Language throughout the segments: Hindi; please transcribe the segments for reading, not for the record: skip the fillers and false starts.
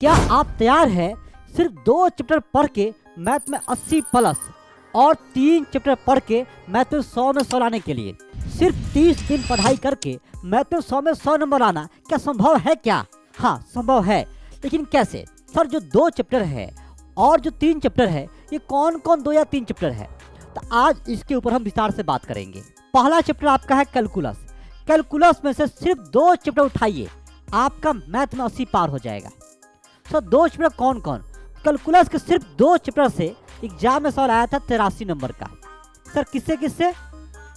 क्या आप तैयार हैं सिर्फ 2 चैप्टर पढ़ के मैथ में 80 प्लस और 3 चैप्टर पढ़ के मैथ में 100 में 100 लाने के लिए? सिर्फ 30 दिन पढ़ाई करके मैथ में 100 में 100 नंबर लाना क्या संभव है क्या? हाँ संभव है, लेकिन कैसे? सर जो 2 चैप्टर है और जो 3 चैप्टर है, ये कौन कौन 2 या 3 चैप्टर है? तो आज इसके ऊपर हम विस्तार से बात करेंगे। पहला चैप्टर आपका है कैलकुलस। कैलकुलस में से सिर्फ 2 चैप्टर उठाइए, आपका मैथ में 80 पार हो जाएगा। सर 2 चैप्टर कौन कौन? कैलकुलस के सिर्फ 2 चैप्टर से एग्जाम में सवाल आया था 83 नंबर का। सर किससे किससे?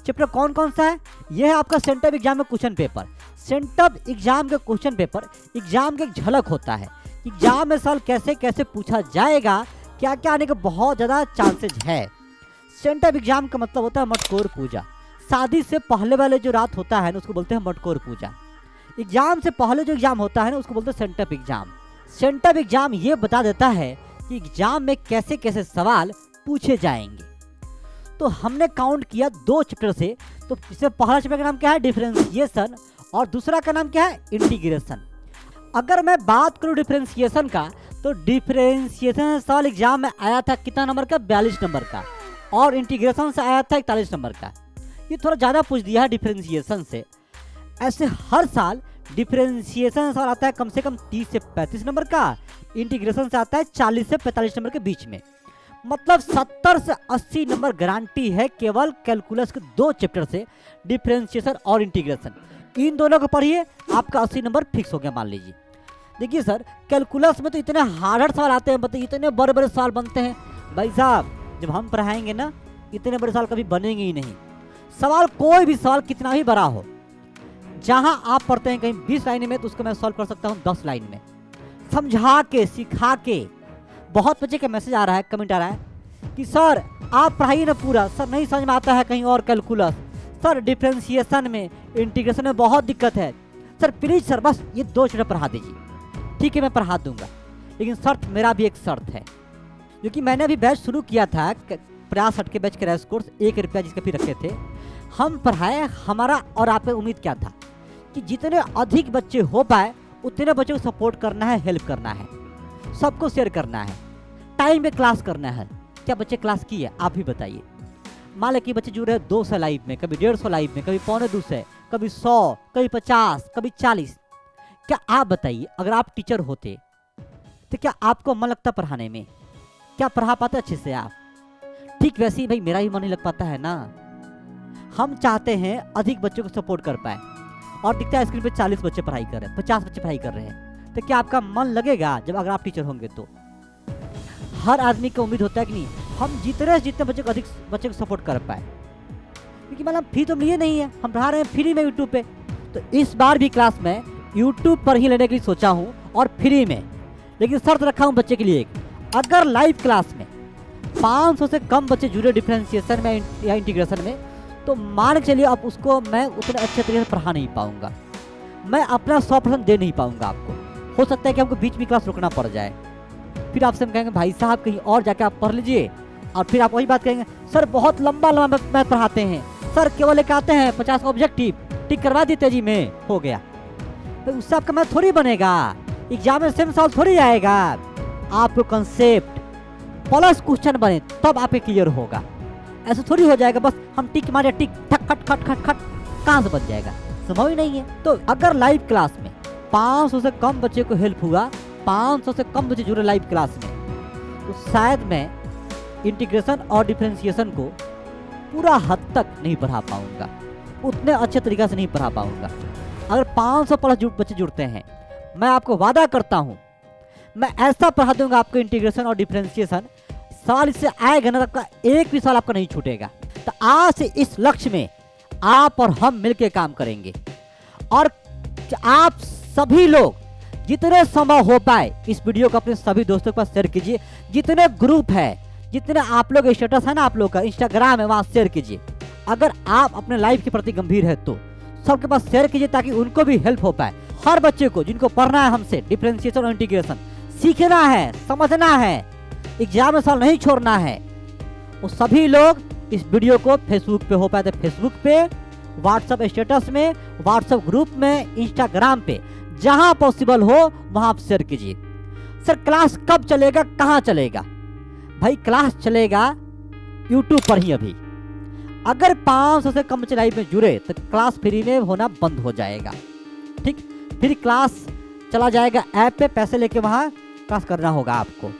चैप्टर कौन कौन सा है? यह है आपका सेंटअप एग्जाम में क्वेश्चन पेपर। सेंटअप एग्जाम के क्वेश्चन पेपर एग्जाम की एक झलक होता है। एग्जाम में सवाल कैसे कैसे पूछा जाएगा, क्या क्या आने के बहुत ज़्यादा चांसेज है। सेंटअप एग्जाम का मतलब होता है मटकोर पूजा। शादी से पहले वाले जो रात होता है ना, उसको बोलते हैं मटकोर पूजा। एग्जाम से पहले जो एग्जाम होता है ना, उसको बोलते हैं सेंटअप एग्जाम। सेंटअप एग्जाम ये बता देता है कि एग्जाम में कैसे कैसे सवाल पूछे जाएंगे। तो हमने काउंट किया 2 चैप्टर से। तो इसमें पहला चैप्टर का नाम क्या है? डिफरेंशिएशन, और दूसरा का नाम क्या है? इंटीग्रेशन। अगर मैं बात करूं डिफरेंशिएशन का, तो डिफरेंशिएशन सवाल एग्जाम में आया था कितना नंबर का? 42 नंबर का। और इंटीग्रेशन से आया था 41 नंबर का। ये थोड़ा ज़्यादा पूछ दिया है डिफरेंशिएशन से। ऐसे हर साल डिफरेंशिएशन सवाल आता है कम से कम 30 से 35 नंबर का। इंटीग्रेशन से आता है 40 से 45 नंबर के बीच में। मतलब 70 से 80 नंबर गारंटी है केवल कैलकुलस के 2 चैप्टर से, डिफरेंशिएशन और इंटीग्रेशन। इन दोनों को पढ़िए, आपका 80 नंबर फिक्स हो गया मान लीजिए। देखिए सर, कैलकुलस में तो इतने हार्ड सवाल आते हैं, मतलब इतने बड़े बड़े सवाल बनते हैं। भाई साहब जब हम पढ़ाएंगे ना, इतने बड़े सवाल कभी बनेंगे ही नहीं। सवाल कोई भी सवाल कितना भी बड़ा हो, जहां आप पढ़ते हैं कहीं 20 लाइन में, तो उसको मैं सॉल्व कर सकता हूं 10 लाइन में, समझा के सिखा के। बहुत बच्चे का मैसेज आ रहा है, कमेंट आ रहा है कि सर आप पढ़ाइए ना पूरा, सर नहीं समझ में आता है कहीं और कैलकुलस, सर डिफरेंशिएशन में इंटीग्रेशन में बहुत दिक्कत है, सर प्लीज सर बस ये 2 चैप्टर पढ़ा दीजिए। ठीक है मैं पढ़ा दूंगा, लेकिन शर्त, मेरा भी एक शर्त है। क्योंकि मैंने अभी बैच शुरू किया था, प्रयास हट के बैच क्रैश कोर्स 1 रुपया जिसके भी रखे थे, हम पढ़ाए। हमारा और आप पे उम्मीद क्या था कि जितने अधिक बच्चे हो पाए उतने बच्चों को सपोर्ट करना है, हेल्प करना है, सबको शेयर करना है, टाइम पे क्लास करना है। क्या बच्चे क्लास की है? आप भी बताइए। मान लें कि बच्चे जुड़े हैं 200 लाइव में, कभी 150 लाइव में, कभी 125, कभी 100, कभी 50, कभी 40। क्या आप बताइए, अगर आप टीचर होते तो क्या आपको मन लगता पढ़ाने में? क्या पढ़ा पाते अच्छे से आप? ठीक वैसे ही भाई मेरा ही मन नहीं लग पाता है ना। हम चाहते हैं अधिक बच्चों को सपोर्ट कर पाए, और दिखता है स्क्रीन पे 40 बच्चे पढ़ाई कर रहे हैं, 50 बच्चे पढ़ाई कर रहे हैं। तो क्या आपका मन लगेगा जब अगर आप टीचर होंगे? तो हर आदमी को उम्मीद होता है कि नहीं हम जितने जितने बच्चे को अधिक बच्चे को सपोर्ट कर पाए। क्योंकि मतलब फी तो लिए नहीं है, हम पढ़ा रहे हैं फ्री में यूट्यूब पे। तो इस बार भी क्लास में यूट्यूब पर ही लेने के लिए सोचा हूँ, और फ्री में। लेकिन शर्त रखा हूँ बच्चे के लिए, अगर लाइव क्लास में 500 से कम बच्चे जुड़े डिफरेंशिएशन में या इंटीग्रेशन में, तो मान के चलिए अब उसको मैं उतने अच्छे तरीके से पढ़ा नहीं पाऊंगा, मैं अपना 100% दे नहीं पाऊंगा आपको। हो सकता है कि हमको बीच में क्लास रुकना पड़ जाए, फिर आपसे हम कहेंगे भाई साहब कहीं और जाके आप पढ़ लीजिए, और फिर आप वही बात कहेंगे सर बहुत लंबा लंबा मैथ पढ़ाते हैं, सर केवल एक आते हैं 50 ऑब्जेक्टिव टिक करवा देते जी में हो गया। तो उससे आपका मैथ थोड़ी बनेगा, एग्जाम में सेम सवाल थोड़ी आएगा। आपको कंसेप्ट प्लस क्वेश्चन बने तब आपके क्लियर होगा। ऐसा थोड़ी हो जाएगा बस हम टिक मारे टिक ठक खट खट खट खट, कहाँ से बन जाएगा? संभव ही नहीं है। तो अगर लाइव क्लास में 500 से कम बच्चे को हेल्प हुआ, 500 से कम बच्चे जुड़े लाइव क्लास में, तो शायद मैं इंटीग्रेशन और डिफरेंशिएशन को पूरा हद तक नहीं पढ़ा पाऊंगा, उतने अच्छे तरीके से नहीं पढ़ा पाऊंगा। अगर 500 प्लस बच्चे जुड़ते हैं, मैं आपको वादा करता हूँ मैं ऐसा पढ़ा दूंगा आपको इंटीग्रेशन और डिफरेंशिएशन, सवाल इससे आएगा ना, आपका एक भी सवाल आपका नहीं छूटेगा। तो आज से इस लक्ष्य में आप और हम मिलकर काम करेंगे, और आप सभी लोग जितने संभव हो पाए इस वीडियो को अपने सभी दोस्तों के पास शेयर कीजिए। जितने ग्रुप है, जितने आप लोग स्टेटस है ना, आप लोग का इंस्टाग्राम है, वहां शेयर कीजिए। अगर आप अपने लाइफ के प्रति गंभीर है तो सबके पास शेयर कीजिए, ताकि उनको भी हेल्प हो पाए। हर बच्चे को जिनको पढ़ना है हमसे डिफरेंशिएशन और इंटीग्रेशन, सीखना है, समझना है, एग्जाम में सवाल नहीं छोड़ना है, वो सभी लोग इस वीडियो को फेसबुक पे हो पाए तो फेसबुक पे, व्हाट्सएप स्टेटस में, व्हाट्सएप ग्रुप में, इंस्टाग्राम पे, जहां पॉसिबल हो वहां आप शेयर कीजिए। सर क्लास कब चलेगा, कहाँ चलेगा? भाई क्लास चलेगा यूट्यूब पर ही अभी। अगर 500 से कम लाइव में जुड़े तो क्लास फ्री में होना बंद हो जाएगा। ठीक, फिर क्लास चला जाएगा ऐप पे, पैसे लेके वहाँ क्लास करना होगा आपको।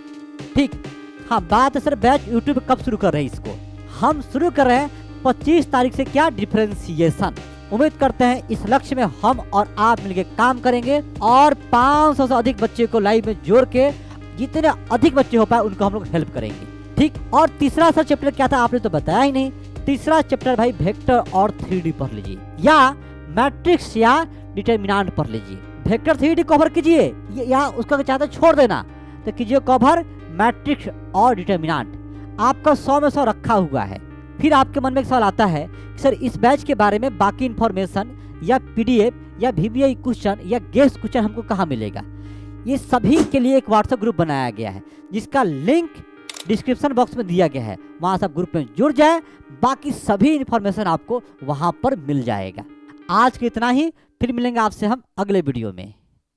ठीक, हाँ बात है सर बैच यूट्यूब पे कब शुरू कर रहे हैं इसको? हम शुरू कर रहे हैं 25 तारीख से। क्या डिफरेंशिएशन, उम्मीद करते हैं इस लक्ष्य में हम और आप मिलकर काम करेंगे और 500 से अधिक बच्चे को लाइव में जोड़ के जितने अधिक बच्चे हो पाए उनको हम लोग हेल्प करेंगे। ठीक, और तीसरा सर चैप्टर क्या था आपने तो बताया ही नहीं। तीसरा चैप्टर भाई वेक्टर और 3D पढ़ लीजिए, या मैट्रिक्स या डिटरमिनेंट पढ़ लीजिए। वेक्टर 3D कवर कीजिए या उसका चाहते छोड़ देना तो कीजिए कवर मैट्रिक्स और डिटरमिनेंट। आपका 100 में 100 रखा हुआ है। फिर आपके मन में एक सवाल आता है कि सर इस बैच के बारे में बाकी इन्फॉर्मेशन या PDF या VBI क्वेश्चन या गेस्ट क्वेश्चन हमको कहाँ मिलेगा? ये सभी के लिए एक व्हाट्सएप ग्रुप बनाया गया है जिसका लिंक डिस्क्रिप्शन बॉक्स में दिया गया है। वहाँ से आप ग्रुप में जुड़ जाए, बाकी सभी इन्फॉर्मेशन आपको वहाँ पर मिल जाएगा। आज के इतना ही, फिर मिलेंगे आपसे हम अगले वीडियो में।